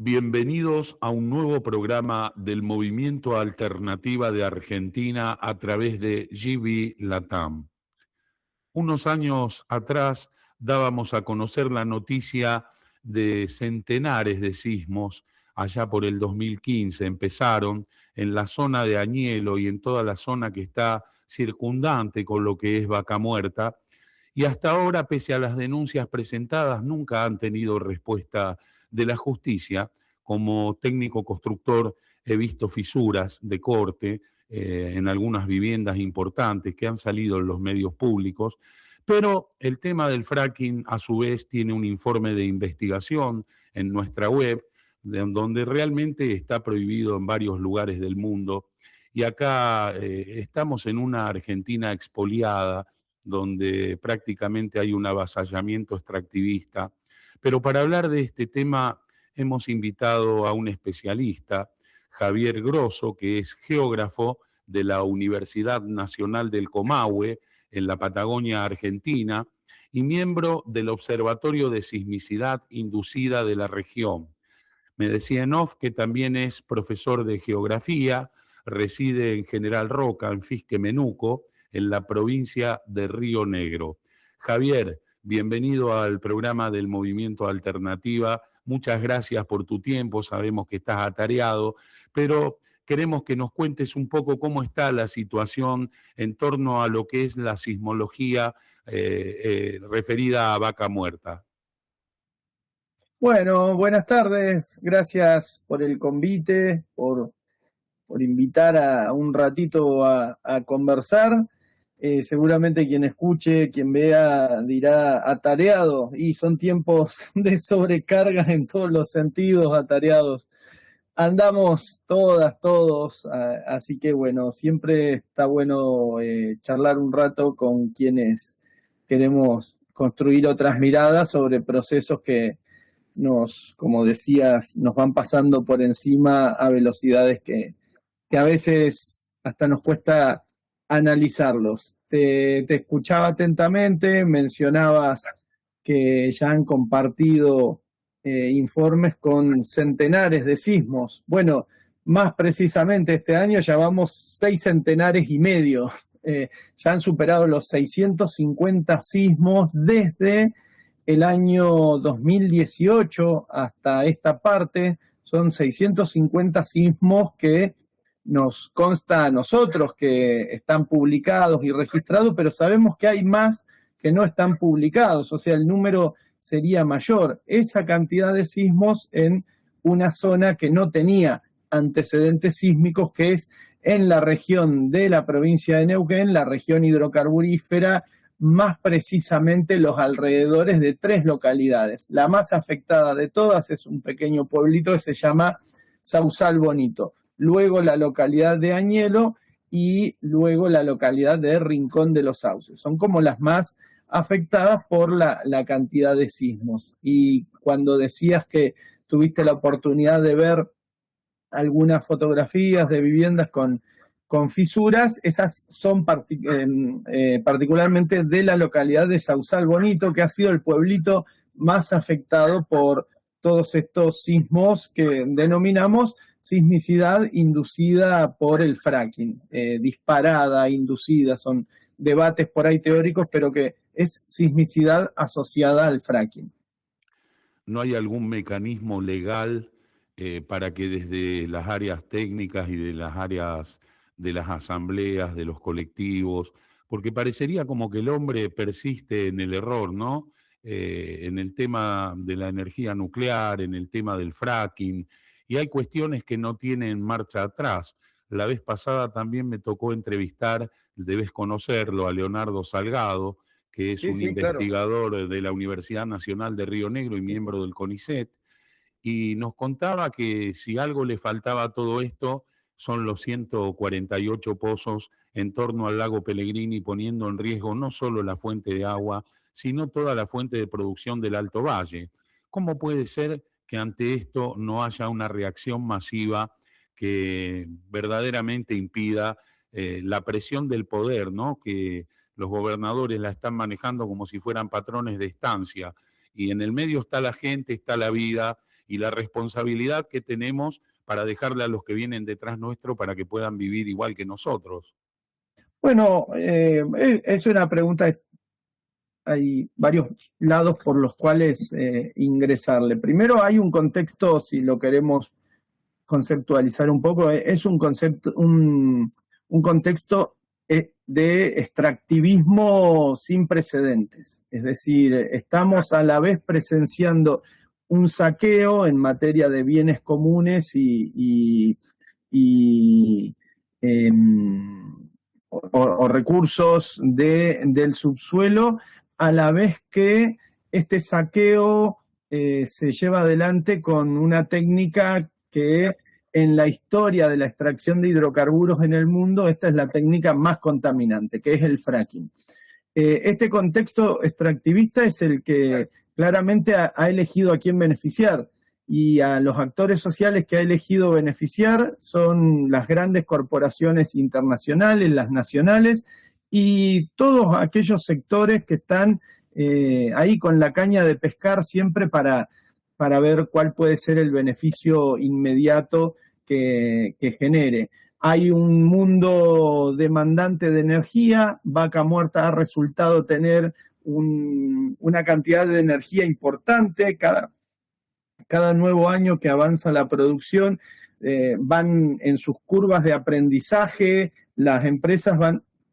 Bienvenidos a un nuevo programa del Movimiento Alternativa de Argentina a través de GB Latam. Unos años atrás dábamos a conocer la noticia de centenares de sismos. Allá por el 2015 empezaron en la zona de Añelo y en toda la zona que está circundante con lo que es Vaca Muerta. Y hasta ahora, pese a las denuncias presentadas, nunca han tenido respuesta de la justicia. Como técnico constructor he visto fisuras de corte en algunas viviendas importantes que han salido en los medios públicos, pero el tema del fracking a su vez tiene un informe de investigación en nuestra web, donde realmente está prohibido en varios lugares del mundo. Y acá estamos en una Argentina expoliada, donde prácticamente hay un avasallamiento extractivista. Pero para hablar de este tema hemos invitado a un especialista, Javier Grosso, que es geógrafo de la Universidad Nacional del Comahue, en la Patagonia Argentina, y miembro del Observatorio de Sismicidad Inducida de la región. Me decía en off que también es profesor de geografía, reside en General Roca, en Fisque Menuco, en la provincia de Río Negro. Javier, bienvenido al programa del Movimiento Alternativa. Muchas gracias por tu tiempo, sabemos que estás atareado, pero queremos que nos cuentes un poco cómo está la situación en torno a lo que es la sismología referida a Vaca Muerta. Bueno, buenas tardes, gracias por el convite, por invitar a un ratito a conversar. Seguramente quien escuche, quien vea, dirá atareado, y son tiempos de sobrecarga en todos los sentidos, atareados. Andamos todos, así que bueno, siempre está bueno charlar un rato con quienes queremos construir otras miradas sobre procesos que como decías, nos van pasando por encima a velocidades que a veces hasta nos cuesta analizarlos. Te escuchaba atentamente, mencionabas que ya han compartido informes con centenares de sismos. Bueno, más precisamente este año ya vamos 6 centenares y medio. Ya han superado los 650 sismos desde el año 2018 hasta esta parte. Son 650 sismos que nos consta a nosotros que están publicados y registrados, pero sabemos que hay más que no están publicados, o sea, el número sería mayor. Esa cantidad de sismos en una zona que no tenía antecedentes sísmicos, que es en la región de la provincia de Neuquén, la región hidrocarburífera, más precisamente los alrededores de 3 localidades. La más afectada de todas es un pequeño pueblito que se llama Sausal Bonito. Luego la localidad de Añelo y luego la localidad de Rincón de los Sauces. Son como las más afectadas por la cantidad de sismos. Y cuando decías que tuviste la oportunidad de ver algunas fotografías de viviendas con fisuras, esas son particularmente de la localidad de Sausal Bonito, que ha sido el pueblito más afectado por todos estos sismos que denominamos sismicidad inducida por el fracking, disparada, inducida, son debates por ahí teóricos, pero que es sismicidad asociada al fracking. ¿No hay algún mecanismo legal para que desde las áreas técnicas y de las áreas de las asambleas, de los colectivos, porque parecería como que el hombre persiste en el error, ¿no? En el tema de la energía nuclear, en el tema del fracking, y hay cuestiones que no tienen marcha atrás. La vez pasada también me tocó entrevistar, debes conocerlo, a Leonardo Salgado, que es un investigador claro, de la Universidad Nacional de Río Negro y miembro del CONICET, y nos contaba que si algo le faltaba a todo esto son los 148 pozos en torno al lago Pellegrini, poniendo en riesgo no solo la fuente de agua, sino toda la fuente de producción del Alto Valle. ¿Cómo puede ser que ante esto no haya una reacción masiva que verdaderamente impida la presión del poder, ¿no? Que los gobernadores la están manejando como si fueran patrones de estancia, y en el medio está la gente, está la vida, y la responsabilidad que tenemos para dejarle a los que vienen detrás nuestro para que puedan vivir igual que nosotros. Bueno, es una pregunta, hay varios lados por los cuales ingresarle. Primero hay un contexto, si lo queremos conceptualizar un poco, es un contexto de extractivismo sin precedentes. Es decir, estamos a la vez presenciando un saqueo en materia de bienes comunes o recursos del subsuelo, a la vez que este saqueo se lleva adelante con una técnica que en la historia de la extracción de hidrocarburos en el mundo, esta es la técnica más contaminante, que es el fracking. Este contexto extractivista es el que claramente ha elegido a quién beneficiar, y a los actores sociales que ha elegido beneficiar son las grandes corporaciones internacionales, las nacionales, y todos aquellos sectores que están ahí con la caña de pescar siempre para ver cuál puede ser el beneficio inmediato que genere. Hay un mundo demandante de energía. Vaca Muerta ha resultado tener una cantidad de energía importante. Cada nuevo año que avanza la producción, van en sus curvas de aprendizaje, las empresas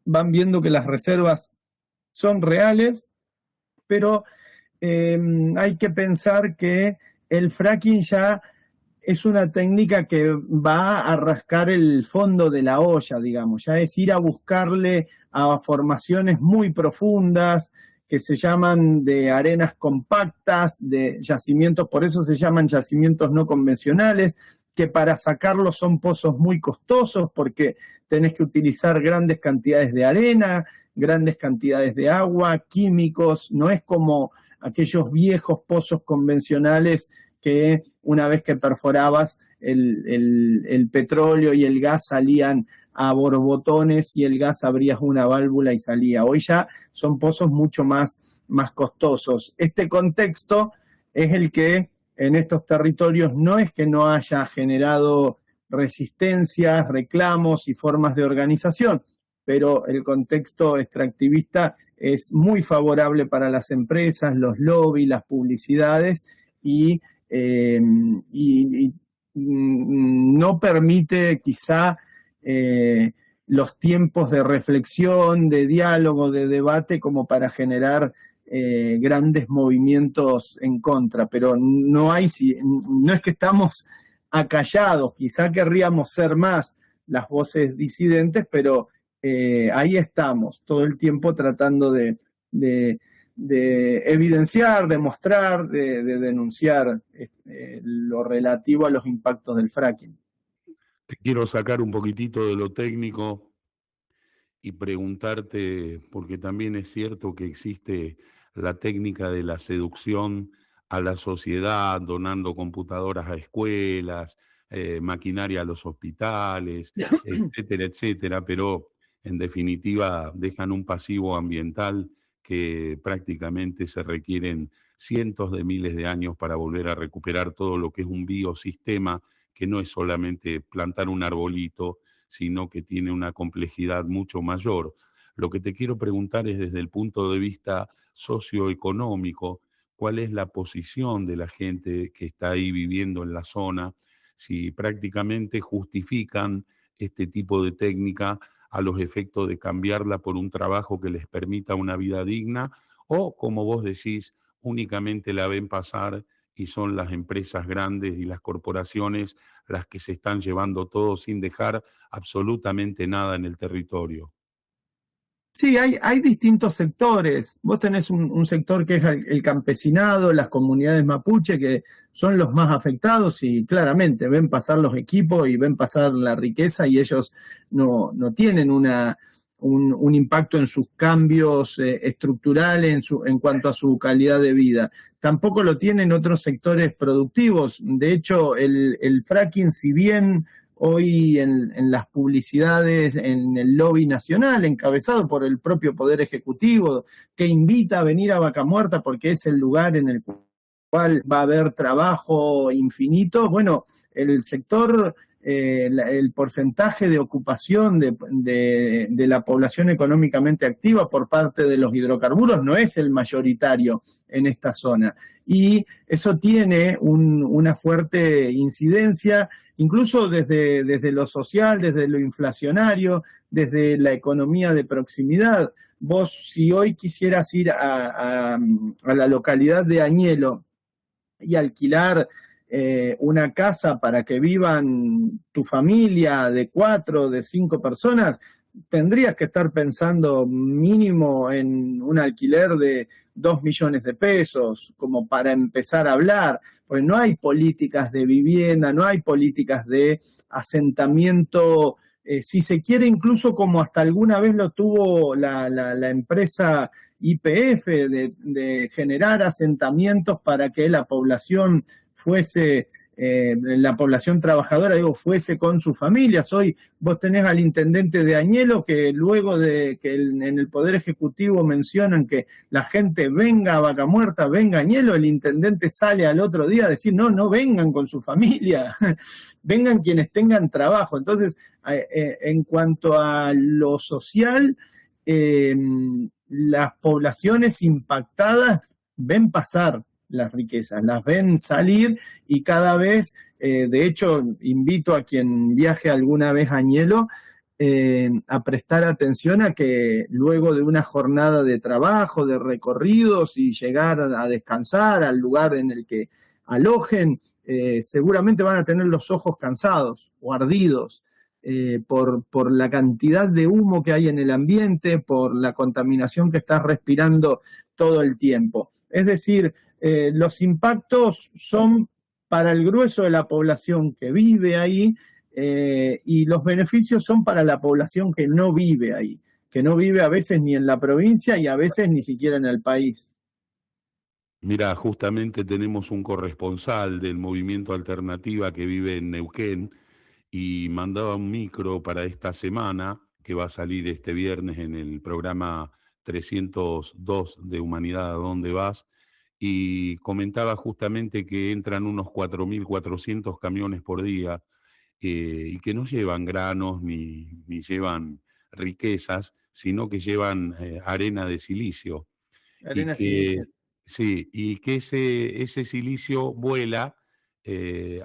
van viendo que las reservas son reales, pero hay que pensar que el fracking ya es una técnica que va a rascar el fondo de la olla, digamos, ya es ir a buscarle a formaciones muy profundas que se llaman de arenas compactas, de yacimientos, por eso se llaman yacimientos no convencionales, que para sacarlos son pozos muy costosos porque tenés que utilizar grandes cantidades de arena, grandes cantidades de agua, químicos. No es como aquellos viejos pozos convencionales que una vez que perforabas el petróleo y el gas salían a borbotones y el gas abrías una válvula y salía. Hoy ya son pozos mucho más costosos. Este contexto es el que en estos territorios no es que no haya generado resistencias, reclamos y formas de organización, pero el contexto extractivista es muy favorable para las empresas, los lobbies, las publicidades y no permite quizá los tiempos de reflexión, de diálogo, de debate como para generar grandes movimientos en contra, pero no es que estamos acallados, quizá querríamos ser más las voces disidentes, pero ahí estamos todo el tiempo tratando de evidenciar, de mostrar, de denunciar lo relativo a los impactos del fracking. Te quiero sacar un poquitito de lo técnico y preguntarte, porque también es cierto que existe la técnica de la seducción a la sociedad, donando computadoras a escuelas, maquinaria a los hospitales, etcétera, etcétera, pero en definitiva dejan un pasivo ambiental que prácticamente se requieren cientos de miles de años para volver a recuperar todo lo que es un biosistema, que no es solamente plantar un arbolito, sino que tiene una complejidad mucho mayor. Lo que te quiero preguntar es desde el punto de vista socioeconómico, ¿cuál es la posición de la gente que está ahí viviendo en la zona? Si prácticamente justifican este tipo de técnica a los efectos de cambiarla por un trabajo que les permita una vida digna, o, como vos decís, únicamente la ven pasar y son las empresas grandes y las corporaciones las que se están llevando todo sin dejar absolutamente nada en el territorio. Sí, hay distintos sectores. Vos tenés un sector que es el campesinado, las comunidades mapuche, que son los más afectados y claramente ven pasar los equipos y ven pasar la riqueza y ellos no tienen un impacto en sus cambios estructurales en cuanto a su calidad de vida. Tampoco lo tienen otros sectores productivos. De hecho, el fracking, si bien hoy en las publicidades, en el lobby nacional, encabezado por el propio Poder Ejecutivo, que invita a venir a Vaca Muerta porque es el lugar en el cual va a haber trabajo infinito. Bueno, el sector, el porcentaje de ocupación de la población económicamente activa por parte de los hidrocarburos no es el mayoritario en esta zona. Y eso tiene una fuerte incidencia, incluso desde lo social, desde lo inflacionario, desde la economía de proximidad. Vos, si hoy quisieras ir a la localidad de Añelo y alquilar una casa para que vivan tu familia de 4, de 5 personas, tendrías que estar pensando mínimo en un alquiler de 2 millones de pesos, como para empezar a hablar, porque no hay políticas de vivienda, no hay políticas de asentamiento, si se quiere, incluso como hasta alguna vez lo tuvo la empresa YPF, de generar asentamientos para que la población fuese, la población trabajadora, fuese con sus familias. Hoy vos tenés al intendente de Añelo que luego de que en el Poder Ejecutivo mencionan que la gente venga a Vaca Muerta, venga a Añelo, el intendente sale al otro día a decir, no vengan con su familia, vengan quienes tengan trabajo. Entonces, en cuanto a lo social, las poblaciones impactadas ven pasar las riquezas, las ven salir y cada vez, de hecho, invito a quien viaje alguna vez a Añelo a prestar atención a que luego de una jornada de trabajo, de recorridos y llegar a descansar al lugar en el que alojen, seguramente van a tener los ojos cansados o ardidos. Por la cantidad de humo que hay en el ambiente, por la contaminación que estás respirando todo el tiempo. Es decir, los impactos son para el grueso de la población que vive ahí y los beneficios son para la población que no vive ahí, que no vive a veces ni en la provincia y a veces ni siquiera en el país. Mira, justamente tenemos un corresponsal del Movimiento Alternativa que vive en Neuquén y mandaba un micro para esta semana que va a salir este viernes en el programa 302 de Humanidad, ¿a dónde vas? Y comentaba justamente que entran unos 4.400 camiones por día y que no llevan granos ni llevan riquezas, sino que llevan arena de silicio. Y Arena que, Silicia. sí, y que ese silicio vuela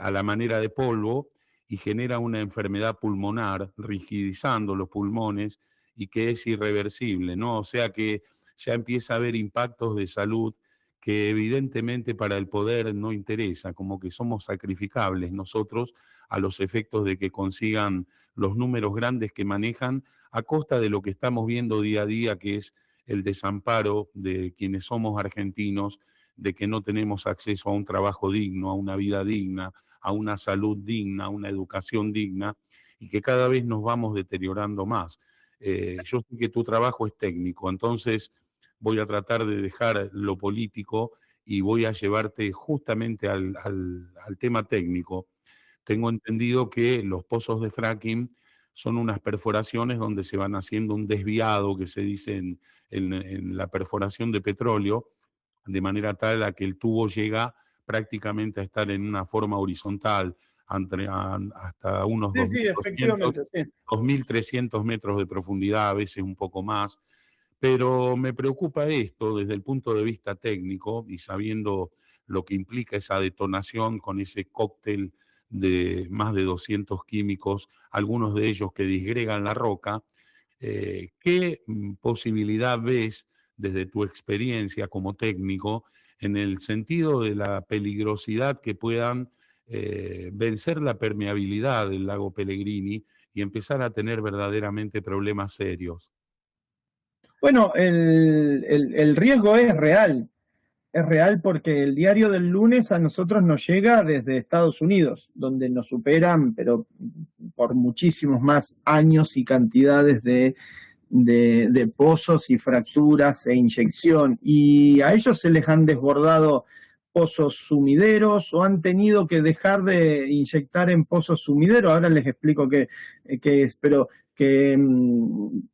a la manera de polvo y genera una enfermedad pulmonar, rigidizando los pulmones y que es irreversible, ¿no? O sea que ya empieza a haber impactos de salud que evidentemente para el poder no interesa, como que somos sacrificables nosotros a los efectos de que consigan los números grandes que manejan a costa de lo que estamos viendo día a día, que es el desamparo de quienes somos argentinos, de que no tenemos acceso a un trabajo digno, a una vida digna, a una salud digna, a una educación digna, y que cada vez nos vamos deteriorando más. Yo sé que tu trabajo es técnico, entonces voy a tratar de dejar lo político y voy a llevarte justamente al tema técnico. Tengo entendido que los pozos de fracking son unas perforaciones donde se van haciendo un desviado, que se dice en la perforación de petróleo, de manera tal a que el tubo llega prácticamente a estar en una forma horizontal hasta unos Sí, sí, 2.200, efectivamente, sí. 2.300 metros de profundidad, a veces un poco más. Pero me preocupa esto desde el punto de vista técnico y sabiendo lo que implica esa detonación con ese cóctel de más de 200 químicos, algunos de ellos que disgregan la roca. ¿Qué posibilidad ves desde tu experiencia como técnico en el sentido de la peligrosidad que puedan vencer la permeabilidad del lago Pellegrini y empezar a tener verdaderamente problemas serios? Bueno, el riesgo es real porque el diario del lunes a nosotros nos llega desde Estados Unidos, donde nos superan, pero por muchísimos más años y cantidades de pozos y fracturas e inyección. Y a ellos se les han desbordado pozos sumideros o han tenido que dejar de inyectar en pozos sumideros. Ahora les explico qué es, pero que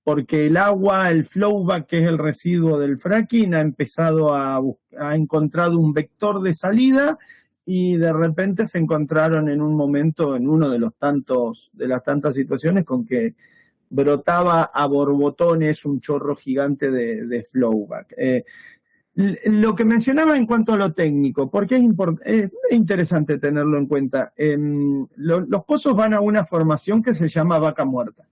porque el agua, el flowback, que es el residuo del fracking, ha encontrado un vector de salida y de repente se encontraron en un momento, en uno de las tantas situaciones, con que brotaba a borbotones un chorro gigante de flowback. Lo que mencionaba en cuanto a lo técnico, porque es interesante tenerlo en cuenta. Los pozos van a una formación que se llama vaca muerta.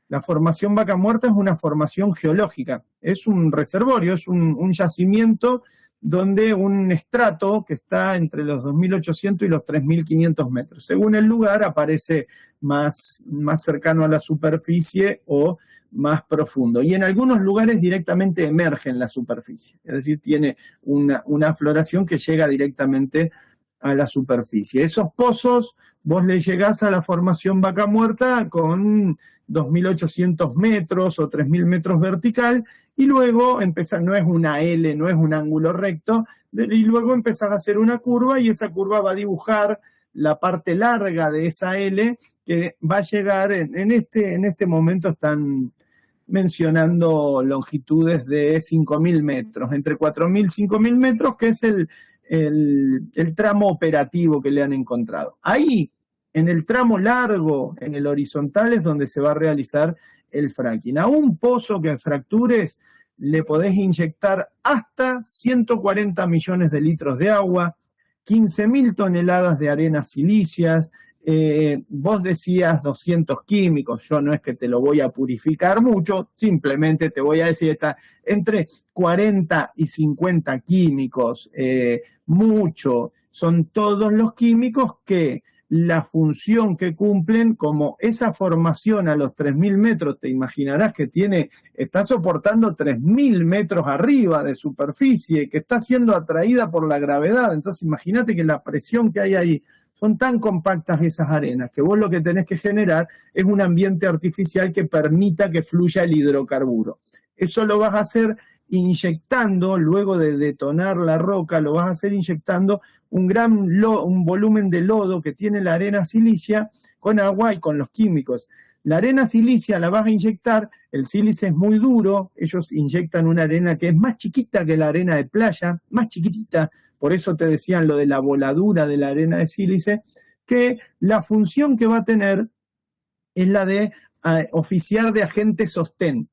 La formación vaca muerta es una formación geológica, es un reservorio, es un yacimiento donde un estrato que está entre los 2.800 y los 3.500 metros. Según el lugar aparece más cercano a la superficie o más profundo. Y en algunos lugares directamente emerge en la superficie, es decir, tiene una floración que llega directamente a la superficie. Esos pozos, vos le llegás a la formación vaca muerta con 2.800 metros o 3.000 metros vertical, y luego no es una L, no es un ángulo recto, y luego empezás a hacer una curva, y esa curva va a dibujar la parte larga de esa L, que va a llegar, en este momento están mencionando longitudes de 5.000 metros, entre 4.000 y 5.000 metros, que es el tramo operativo que le han encontrado. Ahí, en el tramo largo, en el horizontal, es donde se va a realizar el fracking. A un pozo que fractures le podés inyectar hasta 140 millones de litros de agua, 15.000 toneladas de arenas silíceas. Vos decías 200 químicos, yo no es que te lo voy a purificar mucho, simplemente te voy a decir, está entre 40 y 50 químicos, mucho, son todos los químicos que la función que cumplen, como esa formación a los 3.000 metros, te imaginarás que está soportando 3.000 metros arriba de superficie, que está siendo atraída por la gravedad. Entonces imagínate que la presión que hay ahí, son tan compactas esas arenas que vos lo que tenés que generar es un ambiente artificial que permita que fluya el hidrocarburo. Eso lo vas a hacer inyectando, luego de detonar la roca, lo vas a hacer inyectando un volumen de lodo que tiene la arena silicia con agua y con los químicos. La arena silicia la vas a inyectar, el sílice es muy duro, ellos inyectan una arena que es más chiquita que la arena de playa, más chiquitita. Por eso te decían lo de la voladura de la arena de sílice, que la función que va a tener es la de oficiar de agente sostén.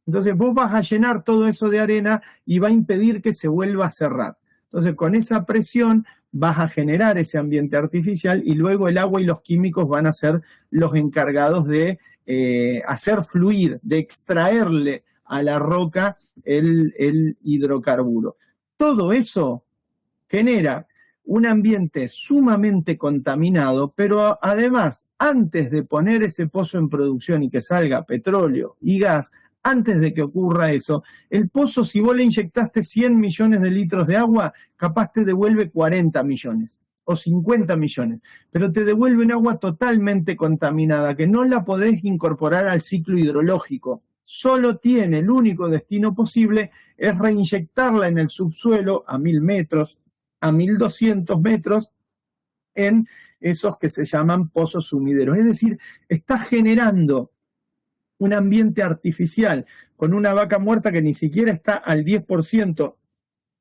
Entonces vos vas a llenar todo eso de arena y va a impedir que se vuelva a cerrar. Entonces con esa presión vas a generar ese ambiente artificial, y luego el agua y los químicos van a ser los encargados de hacer fluir, de extraerle a la roca el hidrocarburo. Todo eso genera un ambiente sumamente contaminado, pero además, antes de poner ese pozo en producción y que salga petróleo y gas, antes de que ocurra eso, el pozo, si vos le inyectaste 100 millones de litros de agua, capaz te devuelve 40 millones o 50 millones, pero te devuelve un agua totalmente contaminada, que no la podés incorporar al ciclo hidrológico. Solo tiene, el único destino posible es reinyectarla en el subsuelo a 1.000 metros, a 1.200 metros, en esos que se llaman pozos sumideros. Es decir, está generando un ambiente artificial con una vaca muerta que ni siquiera está al 10%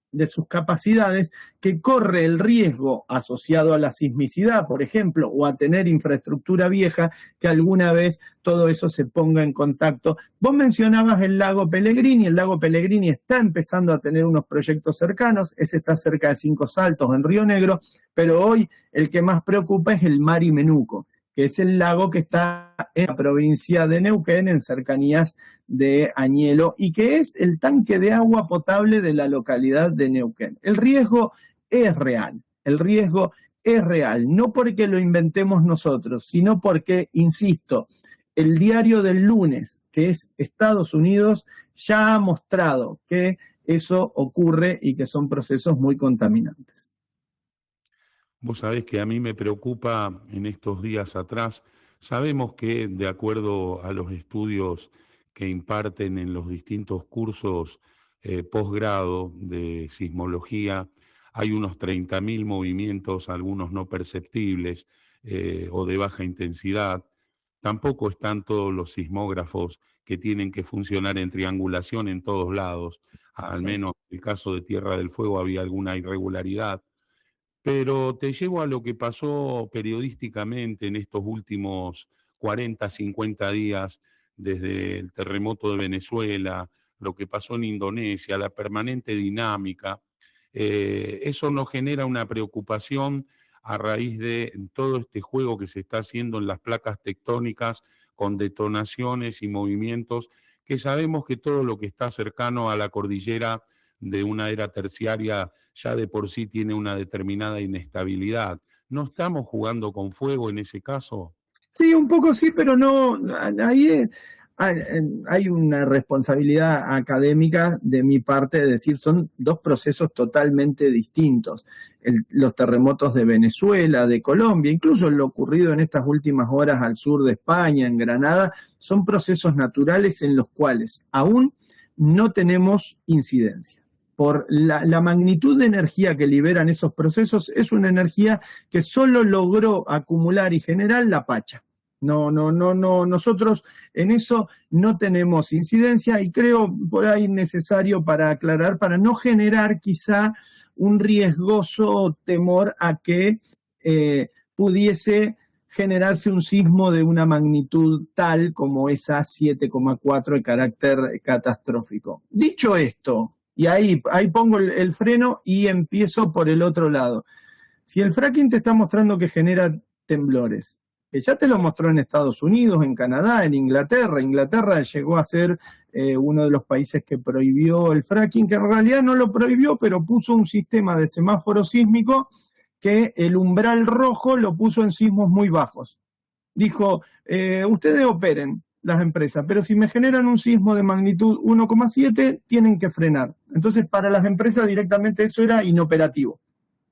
de sus capacidades, que corre el riesgo asociado a la sismicidad, por ejemplo, o a tener infraestructura vieja, que alguna vez todo eso se ponga en contacto. Vos mencionabas el lago Pellegrini. El lago Pellegrini está empezando a tener unos proyectos cercanos, ese está cerca de Cinco Saltos, en Río Negro, pero hoy el que más preocupa es el Mari Menuco, que es el lago que está en la provincia de Neuquén, en cercanías de Añelo, y que es el tanque de agua potable de la localidad de Neuquén. El riesgo es real, no porque lo inventemos nosotros, sino porque, insisto, el diario del lunes, que es Estados Unidos, ya ha mostrado que eso ocurre y que son procesos muy contaminantes. Vos sabés que a mí me preocupa en estos días atrás. Sabemos que, de acuerdo a los estudios que imparten en los distintos cursos posgrado de sismología, hay unos 30.000 movimientos, algunos no perceptibles o de baja intensidad. Tampoco están todos los sismógrafos que tienen que funcionar en triangulación en todos lados. Al menos Exacto. en el caso de Tierra del Fuego había alguna irregularidad. Pero te llevo a lo que pasó periodísticamente en estos últimos 40, 50 días, desde el terremoto de Venezuela, lo que pasó en Indonesia, la permanente dinámica. Eso nos genera una preocupación a raíz de todo este juego que se está haciendo en las placas tectónicas con detonaciones y movimientos que sabemos que todo lo que está cercano a la cordillera de una era terciaria ya de por sí tiene una determinada inestabilidad. ¿No estamos jugando con fuego en ese caso? Sí, un poco sí, pero no, ahí hay una responsabilidad académica de mi parte de decir, son dos procesos totalmente distintos. Los terremotos de Venezuela, de Colombia, incluso lo ocurrido en estas últimas horas al sur de España, en Granada, son procesos naturales en los cuales aún no tenemos incidencia. Por la magnitud de energía que liberan esos procesos, es una energía que solo logró acumular y generar la Pacha. No, nosotros en eso no tenemos incidencia y creo por ahí necesario para aclarar, para no generar quizá un riesgoso temor a que pudiese generarse un sismo de una magnitud tal como esa 7,4 de carácter catastrófico. Dicho esto, y ahí pongo el freno y empiezo por el otro lado. Si el fracking te está mostrando que genera temblores, que ya te lo mostró en Estados Unidos, en Canadá, en Inglaterra. Inglaterra llegó a ser uno de los países que prohibió el fracking, que en realidad no lo prohibió, pero puso un sistema de semáforo sísmico que el umbral rojo lo puso en sismos muy bajos. Dijo, ustedes operen las empresas, pero si me generan un sismo de magnitud 1,7, tienen que frenar. Entonces, para las empresas directamente eso era inoperativo,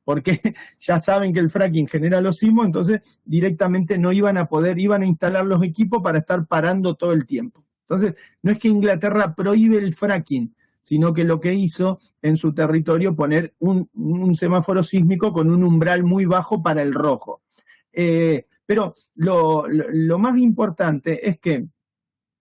porque ya saben que el fracking genera los sismos, entonces directamente no iban a poder, iban a instalar los equipos para estar parando todo el tiempo. Entonces, no es que Inglaterra prohíbe el fracking, sino que lo que hizo en su territorio poner un semáforo sísmico con un umbral muy bajo para el rojo. Pero lo más importante es que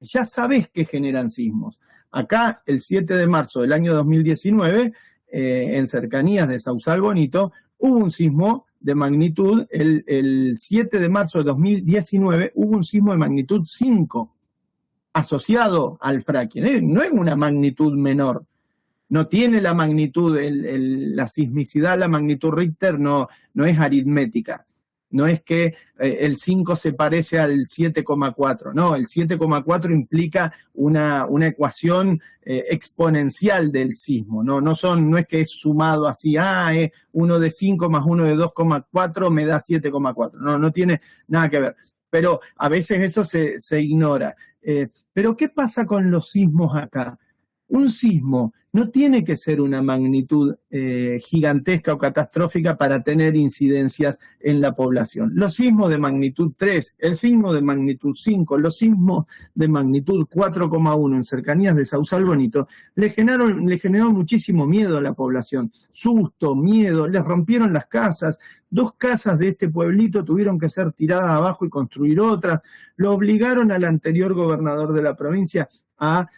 ya sabés que generan sismos. Acá, el 7 de marzo del año 2019, en cercanías de Sausal Bonito, hubo un sismo de magnitud, el 7 de marzo de 2019 hubo un sismo de magnitud 5 asociado al fracking. No es una magnitud menor, no tiene la magnitud, la sismicidad, la magnitud Richter no es aritmética. No es que el 5 se parece al 7,4, no, el 7,4 implica una ecuación exponencial del sismo, no es que es sumado así, uno de 5 más uno de 2,4 me da 7,4, no tiene nada que ver, pero a veces eso se ignora. Pero ¿qué pasa con los sismos acá? Un sismo no tiene que ser una magnitud gigantesca o catastrófica para tener incidencias en la población. Los sismos de magnitud 3, el sismo de magnitud 5, los sismos de magnitud 4,1 en cercanías de Sausal Bonito le generaron muchísimo miedo a la población. Susto, miedo, les rompieron las casas. 2 casas de este pueblito tuvieron que ser tiradas abajo y construir otras. Lo obligaron al anterior gobernador de la provincia a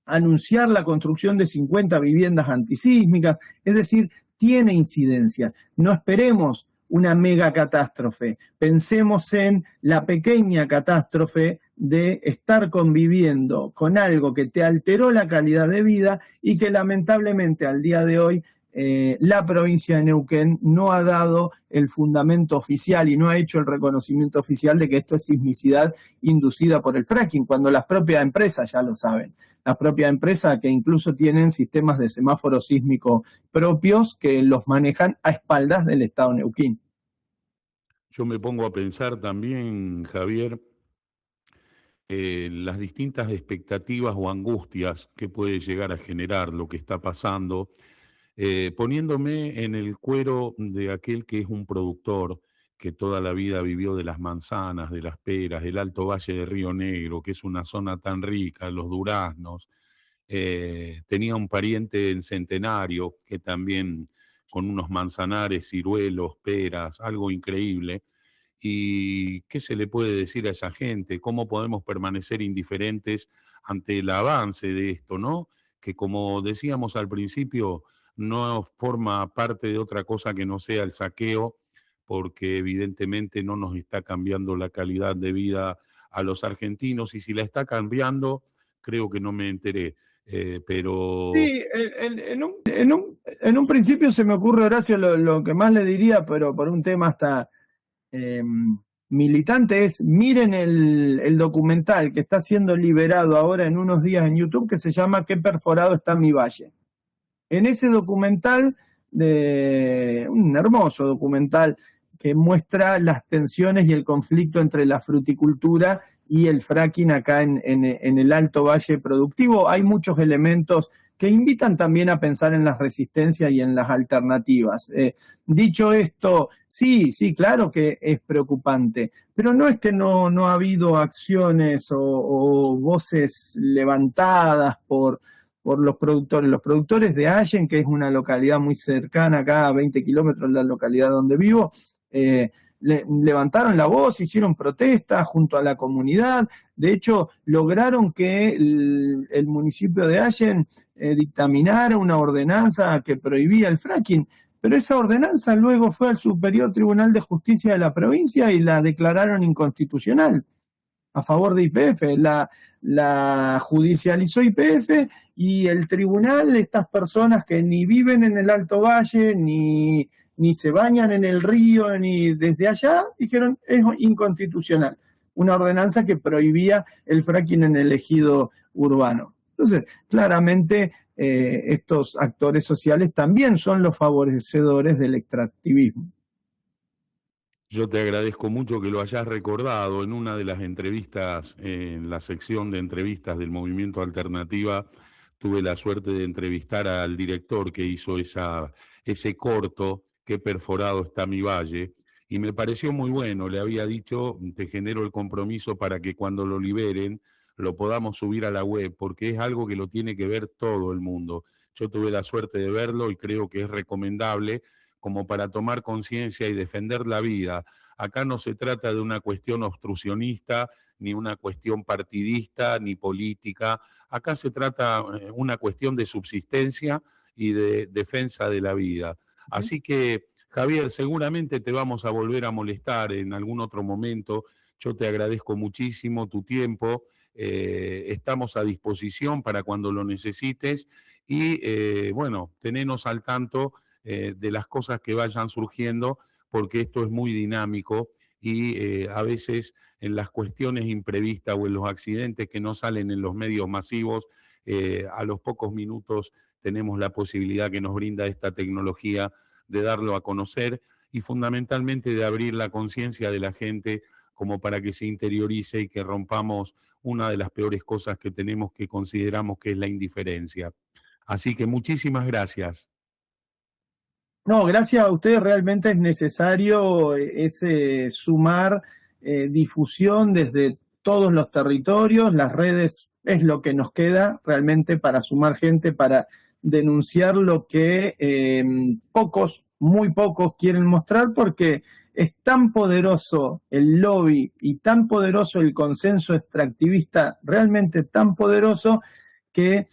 anunciar la construcción de 50 viviendas antisísmicas, es decir, tiene incidencia. No esperemos una mega catástrofe, pensemos en la pequeña catástrofe de estar conviviendo con algo que te alteró la calidad de vida y que lamentablemente al día de hoy la provincia de Neuquén no ha dado el fundamento oficial y no ha hecho el reconocimiento oficial de que esto es sismicidad inducida por el fracking, cuando las propias empresas ya lo saben. Las propias empresas que incluso tienen sistemas de semáforo sísmico propios que los manejan a espaldas del Estado neuquén. Yo me pongo a pensar también, Javier, las distintas expectativas o angustias que puede llegar a generar lo que está pasando, poniéndome en el cuero de aquel que es un productor que toda la vida vivió de las manzanas, de las peras, del Alto Valle de Río Negro, que es una zona tan rica, los duraznos, tenía un pariente en Centenario que también con unos manzanares, ciruelos, peras, algo increíble. ¿Y qué se le puede decir a esa gente? ¿Cómo podemos permanecer indiferentes ante el avance de esto, no? Que como decíamos al principio, no forma parte de otra cosa que no sea el saqueo, porque evidentemente no nos está cambiando la calidad de vida a los argentinos, y si la está cambiando, creo que no me enteré. Pero Sí, en un principio se me ocurre, Horacio, lo que más le diría, pero por un tema hasta eh, militante, es miren el documental que está siendo liberado ahora en unos días en YouTube, que se llama ¿Qué perforado está mi valle? En ese documental, un hermoso documental que muestra las tensiones y el conflicto entre la fruticultura y el fracking acá en el Alto Valle Productivo, hay muchos elementos que invitan también a pensar en las resistencias y en las alternativas. Dicho esto, sí, claro que es preocupante, pero no es que no ha habido acciones o voces levantadas por los productores. Los productores de Allen, que es una localidad muy cercana acá, a 20 kilómetros de la localidad donde vivo, levantaron la voz, hicieron protestas junto a la comunidad. De hecho, lograron que el municipio de Allen dictaminara una ordenanza que prohibía el fracking. Pero esa ordenanza luego fue al Superior Tribunal de Justicia de la provincia y la declararon inconstitucional a favor de YPF. La judicializó YPF y el tribunal, estas personas que ni viven en el Alto Valle, ni se bañan en el río, ni desde allá, dijeron es inconstitucional. Una ordenanza que prohibía el fracking en el ejido urbano. Entonces, claramente estos actores sociales también son los favorecedores del extractivismo. yo te agradezco mucho que lo hayas recordado. En una de las entrevistas, en la sección de entrevistas del Movimiento Alternativa, tuve la suerte de entrevistar al director que hizo ese corto, Qué perforado está mi valle, y me pareció muy bueno. Le había dicho, te genero el compromiso para que cuando lo liberen lo podamos subir a la web, porque es algo que lo tiene que ver todo el mundo. Yo tuve la suerte de verlo y creo que es recomendable como para tomar conciencia y defender la vida. Acá no se trata de una cuestión obstruccionista, ni una cuestión partidista, ni política. Acá se trata una cuestión de subsistencia y de defensa de la vida. Así que, Javier, seguramente te vamos a volver a molestar en algún otro momento. Yo te agradezco muchísimo tu tiempo. Estamos a disposición para cuando lo necesites y, bueno, tenernos al tanto de las cosas que vayan surgiendo, porque esto es muy dinámico y a veces en las cuestiones imprevistas o en los accidentes que no salen en los medios masivos, a los pocos minutos tenemos la posibilidad que nos brinda esta tecnología de darlo a conocer y fundamentalmente de abrir la conciencia de la gente como para que se interiorice y que rompamos una de las peores cosas que tenemos, que consideramos que es la indiferencia. Así que muchísimas gracias. No, gracias a ustedes realmente es necesario ese sumar difusión desde todos los territorios. Las redes es lo que nos queda realmente para sumar gente, para denunciar lo que pocos, muy pocos quieren mostrar, porque es tan poderoso el lobby y tan poderoso el consenso extractivista, realmente tan poderoso que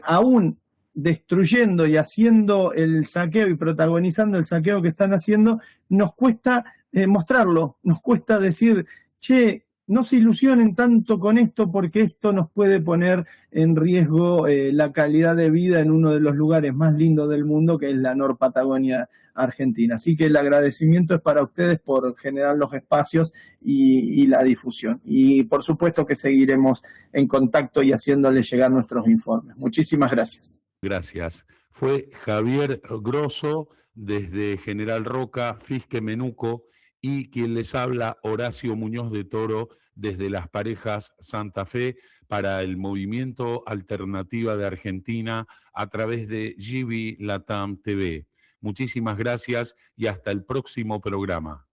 aún destruyendo y haciendo el saqueo y protagonizando el saqueo que están haciendo, nos cuesta mostrarlo, nos cuesta decir, che, no se ilusionen tanto con esto porque esto nos puede poner en riesgo la calidad de vida en uno de los lugares más lindos del mundo, que es la Nor-Patagonia Argentina. Así que el agradecimiento es para ustedes por generar los espacios y la difusión. Y por supuesto que seguiremos en contacto y haciéndoles llegar nuestros informes. Muchísimas gracias. Gracias. Fue Javier Grosso desde General Roca, Fisque Menuco, y quien les habla, Horacio Muñoz de Toro, desde Las Parejas Santa Fe, para el Movimiento Alternativa de Argentina a través de GB Latam TV. Muchísimas gracias y hasta el próximo programa.